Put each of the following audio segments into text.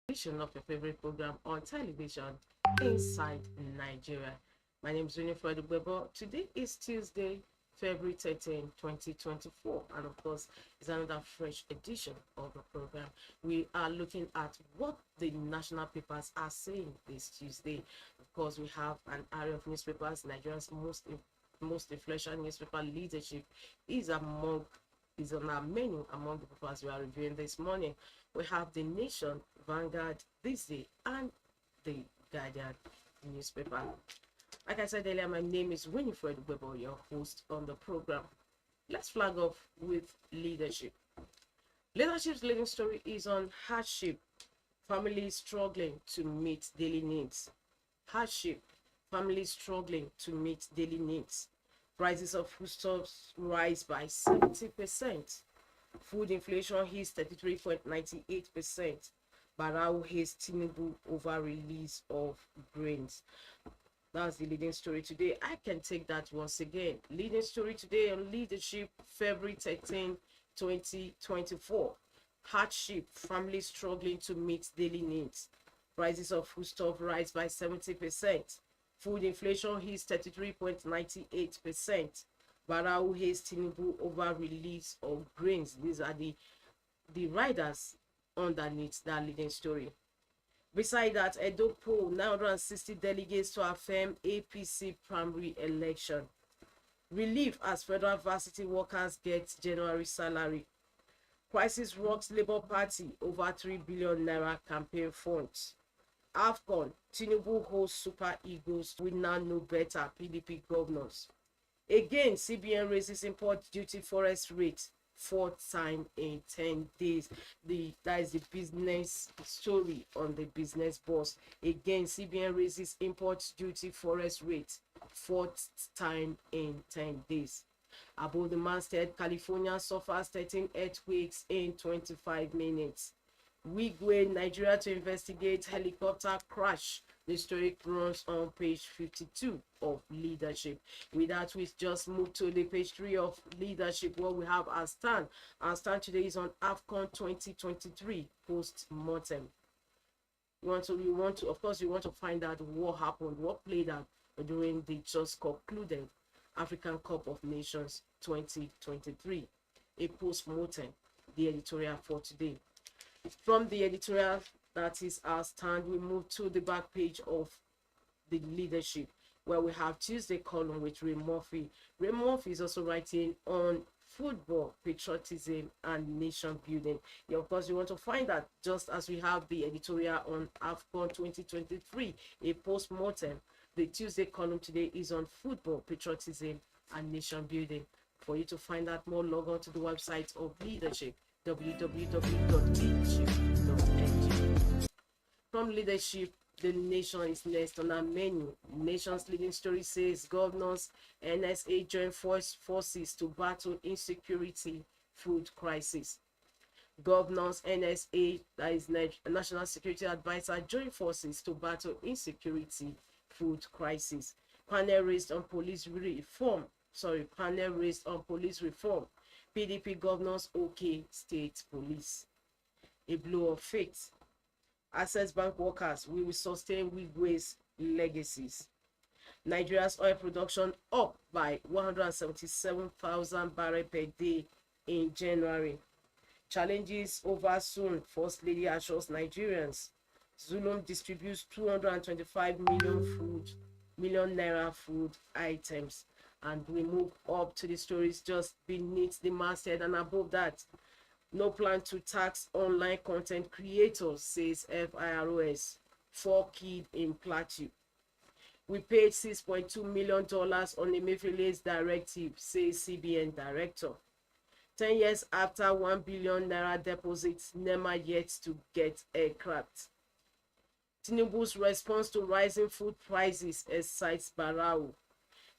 edition of your favorite program on television, Inside Nigeria. My name is Winifred Ubebo. Today is Tuesday, February 13, 2024, and of course, it's another fresh edition of the program. We are looking at what the national papers are saying this Tuesday. Of course, we have an array of newspapers. Nigeria's most influential newspaper, Leadership, is among is on our menu among the papers we are reviewing this morning. We have The Nation, Vanguard, THISDAY, and The Guardian newspaper. Like I said earlier, my name is Winifred Weber, your host on the program. Let's flag off with Leadership. Leadership's leading story is on hardship, families struggling to meet daily needs. Hardship, families struggling to meet daily needs. Prices of foodstuffs rise by 70%. Food inflation hits 33.98%. Barau hates Tinubu over release of grains. That's the leading story today. I can take that once again. Leading story today on Leadership, February 13, 2024. Hardship, families struggling to meet daily needs. Prices of foodstuff rise by 70%. Food inflation hits 33.98%. Barau hates Tinubu over release of grains. These are the riders underneath that leading story. Beside that, Edo poll 960 delegates to affirm APC primary election. Relief as federal varsity workers get January salary. Crisis rocks Labour Party over 3 billion naira campaign funds. AFCON, Tinubu hosts Super Eagles, we now know better, PDP governors. Again, CBN raises import duty forest rate, fourth time in 10 days. That is the business story on the business boss. Again, CBN raises import duty forest rate, fourth time in 10 days. Above the masthead, California suffers 13 earthquakes in 25 minutes. Wigwe, Nigeria to investigate helicopter crash. The story runs on page 52 of Leadership. With that, we just move to the page 3 of Leadership, where we have our stand. Our stand today is on AFCON 2023 post-mortem. You want to find out what happened, what played out during the just concluded African Cup of Nations 2023. A post-mortem, the editorial for today. From the editorial, that is our stand, we move to the back page of the Leadership, where we have Tuesday column with Ray Murphy. Ray Murphy is also writing on football, patriotism, and nation building. Yeah, of course, you want to find that just as we have the editorial on AFCON 2023, a post-mortem, the Tuesday column today is on football, patriotism, and nation building. For you to find out more, log on to the website of Leadership, www.leadership.ng. From Leadership, the Nation is next on our menu. Nation's leading story says governors NSA join forces to battle insecurity food crisis. Governors NSA, that is National Security Advisor, join forces to battle insecurity food crisis. Panel raised on police reform. PDP governors okay state police. A blow of fate. Access Bank workers, we will sustain Wigwe's legacies. Nigeria's oil production up by 177,000 barrels per day in January. Challenges over soon, First Lady assures Nigerians. Zulum distributes 225 million naira food items. And we move up to the stories just beneath the masthead, and above that, no plan to tax online content creators, says FIROS. 4 killed in Plateau. We paid $6.2 million on Emefiele's directive, says CBN director. 10 years after 1 billion naira deposits, NEMA yet to get aircraft. Tinubu's response to rising food prices excites Barau.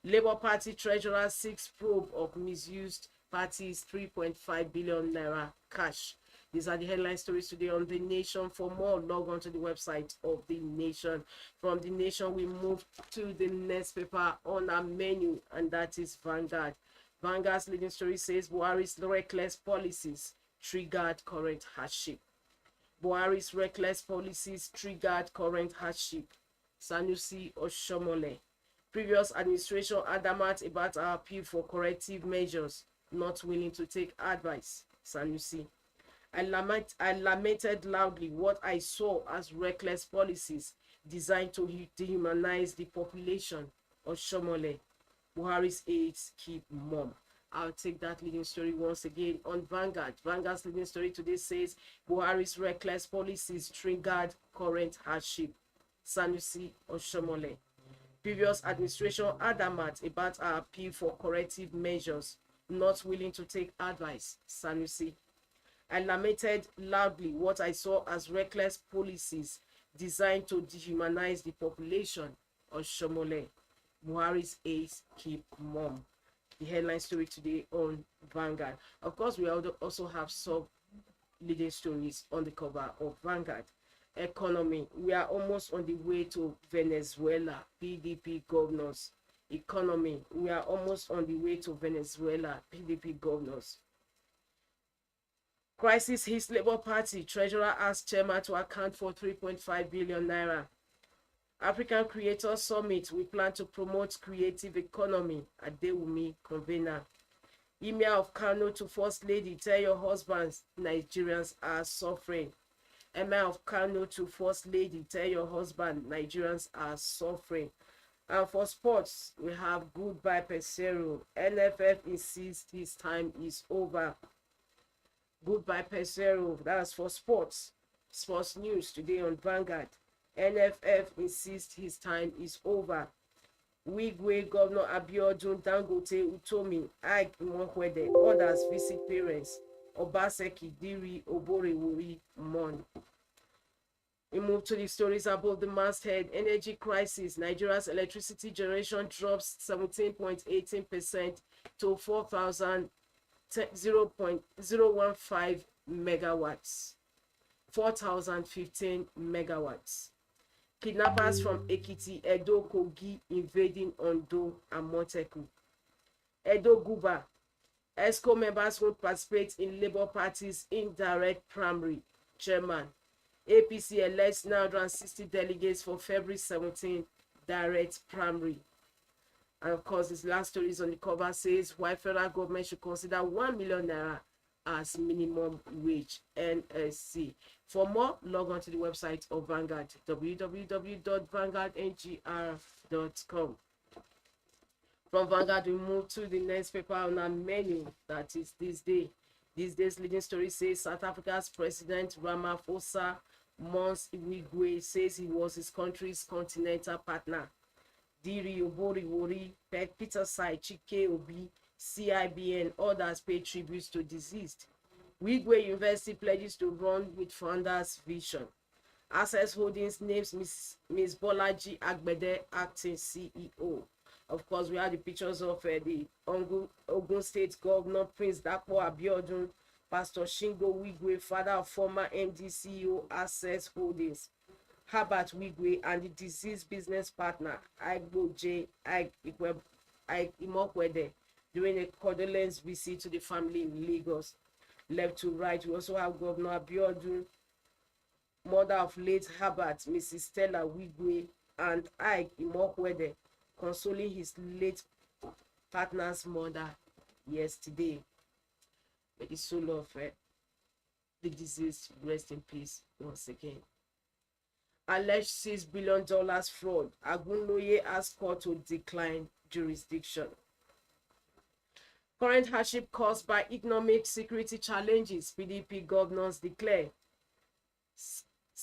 Labour Party treasurer seeks probe of misused party's 3.5 billion naira cash. These are the headline stories today on The Nation. For more, log on to the website of The Nation. From The Nation, we move to the next paper on our menu, and that is Vanguard. Vanguard's leading story says Buhari's reckless policies triggered current hardship. Buhari's reckless policies triggered current hardship. Sanusi Oshomole. Previous administration adamant about our appeal for corrective measures, not willing to take advice. Sanusi. I lamented loudly what I saw as reckless policies designed to dehumanize the population. Oshomole. Buhari's aides keep mum. I'll take that leading story once again on Vanguard. Vanguard's leading story today says Buhari's reckless policies triggered current hardship. Sanusi Oshomole. Previous administration adamant about our appeal for corrective measures, not willing to take advice. Sanusi. I lamented loudly what I saw as reckless policies designed to dehumanize the population. Oshomole. Buhari's aides keep mum. The headline story today on Vanguard. Of course, we also have some leading stories on the cover of Vanguard. Economy. We are almost on the way to Venezuela. PDP governors. Economy. We are almost on the way to Venezuela. PDP governors. Crisis hits Labour Party. Treasurer asks chairman to account for 3.5 billion naira. African Creators Summit. We plan to promote creative economy. Adewumi convener. Emir of Kano to First Lady. Tell your husbands Nigerians are suffering. Emir of Kano to First Lady. Tell your husband Nigerians are suffering. And for sports, we have goodbye Pesero. NFF insists his time is over. Goodbye Pesero. That's for sports. Sports news today on Vanguard. NFF insists his time is over. Wigwe Governor Abiodun Dangote Utomi Ag Imokwede. Others visit parents. Obaseki Diri Oborewori Mon. We move to the stories about the masthead. Energy crisis. Nigeria's electricity generation drops 17.18% to 4,015 megawatts. 4,015 megawatts. Kidnappers from Ekiti, Edo, Kogi invading Ondo and Moteku. Edo Guba. ESCO members won't participate in Labour Party's indirect primary. Chairman. APC elects 960 delegates for February 17 direct primary. And of course, this last story is on the cover says why federal government should consider 1 million naira as minimum wage. NSC. For more, log on to the website of Vanguard, www.vanguardngr.com. From Vanguard, we move to the next paper on our menu, that is THISDAY. This day's leading story says South Africa's President Ramaphosa Mons Iwigwe says he was his country's continental partner. Diri Oboriwori, Peter Sai, Chike Obi, CIBN, others pay tributes to deceased. Wigwe University pledges to run with founders' vision. Access Holdings names Ms. Bolaji Agbede acting CEO. Of course, we have the pictures of the Ogun State Governor Prince Dapo Abiodun, Pastor Shingo Wigwe, father of former MD CEO Access Holdings, Herbert Wigwe, and the deceased business partner Igbo J. Imokwede during a condolence visit to the family in Lagos. Left to right, we also have Governor Abiodun, mother of late Herbert, Mrs. Stella Wigwe, and Ike Imokwede, consoling his late partner's mother yesterday. May the soul of the deceased rest in peace once again. Alleged $6 billion fraud. Agunloye asks court to decline jurisdiction. Current hardship caused by economic security challenges, PDP governors declare.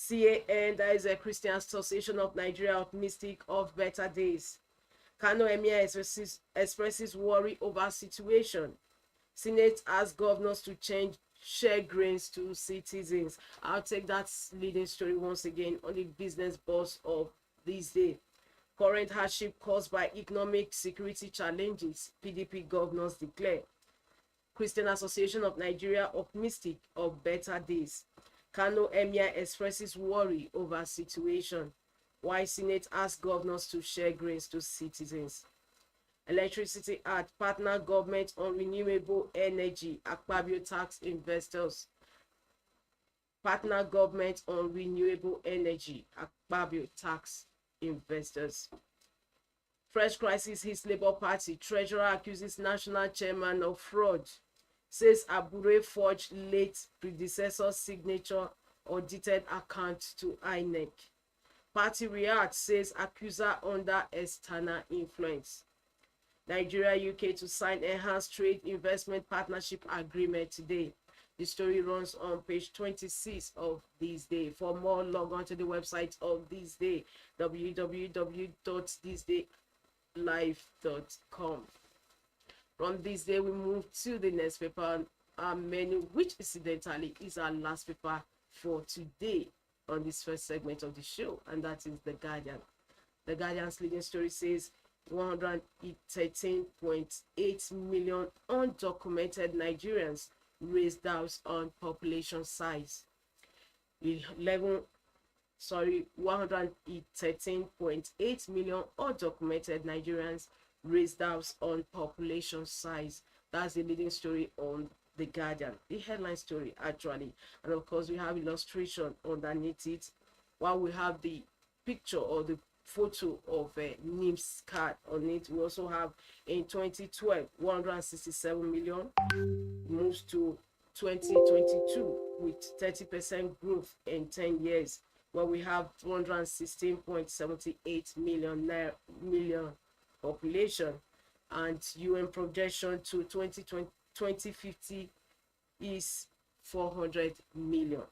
CAN, that is a Christian Association of Nigeria, optimistic of better days. Kano Emir expresses worry over situation. Senate asks governors to share grains to citizens. I'll take that leading story once again on the business boss of this day. Current hardship caused by economic security challenges, PDP governors declare. Christian Association of Nigeria optimistic of better days. Kano Emir expresses worry over situation. Why Senate asks governors to share grains to citizens. Electricity Act, partner government on renewable energy, Akpabio tax investors. Partner government on renewable energy. Akpabio tax investors. Fresh crisis hits Labour Party. Treasurer accuses national chairman of fraud. Says Abure forged late predecessor signature audited account to INEC. Party reacts, says accuser under external influence. Nigeria UK to sign enhanced trade investment partnership agreement today. The story runs on page 26 of THISDAY. For more, log on to the website of THISDAY, www.thisdaylive.com. From THISDAY, we move to the next paper menu, which incidentally is our last paper for today on this first segment of the show, and that is The Guardian. The Guardian's leading story says 113.8 million undocumented Nigerians raised doubts on population size. 113.8 million undocumented Nigerians raised doubts on population size. That's the leading story on The Guardian, the headline story actually. And of course, we have illustration underneath it, while we have the picture or the photo of NIMS card on it. We also have in 2012 167 million, moves to 2022 with 30% growth in 10 years, where we have 216.78 million population, and UN projection to 2050 is 400 million.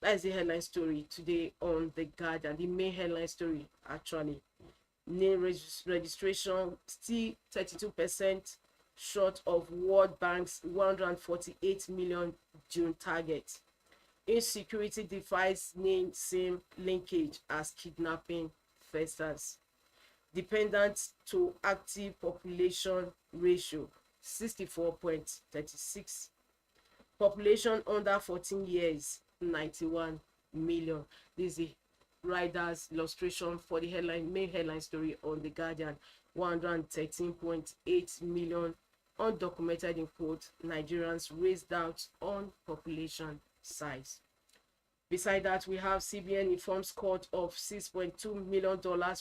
That's the headline story today on The Guardian. The main headline story actually. Name registration still 32% short of World Bank's 148 million June target. Insecurity defies name SIM linkage as kidnapping festers. Dependent to active population ratio 64.36. Population under 14 years 91 million. This is the rider's illustration for the main headline story on The Guardian. 113.8 million undocumented in quote Nigerians raised doubts on population size. Beside that, we have CBN informs court of $6.2 million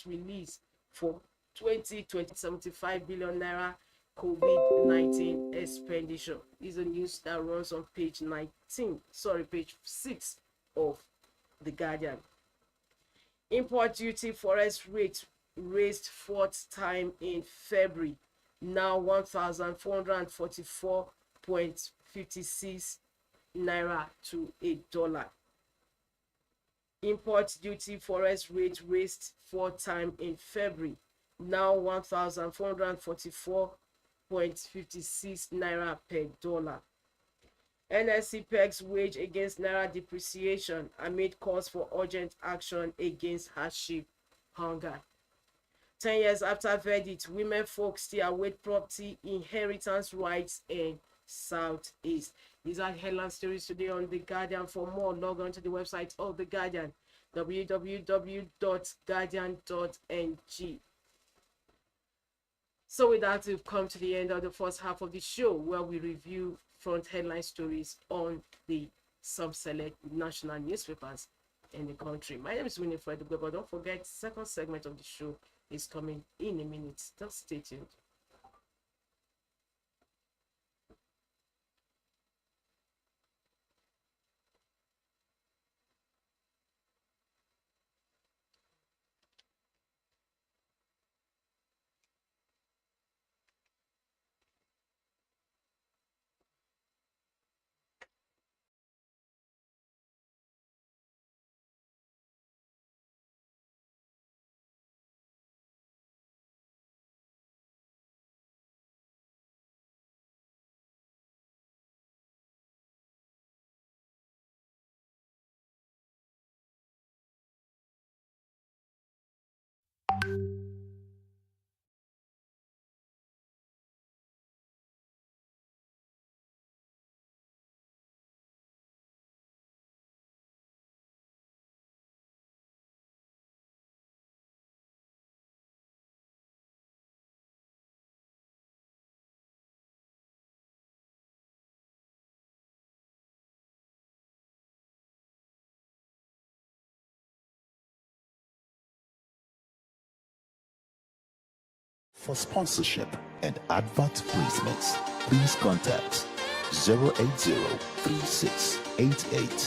release for 2020 75 billion naira COVID-19 expenditure. This is a news that runs on page 6 of The Guardian. Import duty forest rate raised fourth time in February, now 1,444.56 naira to $1. Import duty forest rate raised fourth time in February, now 1,444.56 naira per dollar. NSC pegs wage against naira depreciation amid calls for urgent action against hardship hunger. 10 years after verdict, women folk still await property inheritance rights in Southeast. These are headline stories today on The Guardian. For more, log on to the website of The Guardian, www.guardian.ng. So with that, we've come to the end of the first half of the show, where we review front headline stories on some select national newspapers in the country. My name is Winifred, but don't forget, second segment of the show is coming in a minute. Just stay tuned. For sponsorship and advert placements, please contact 080 3688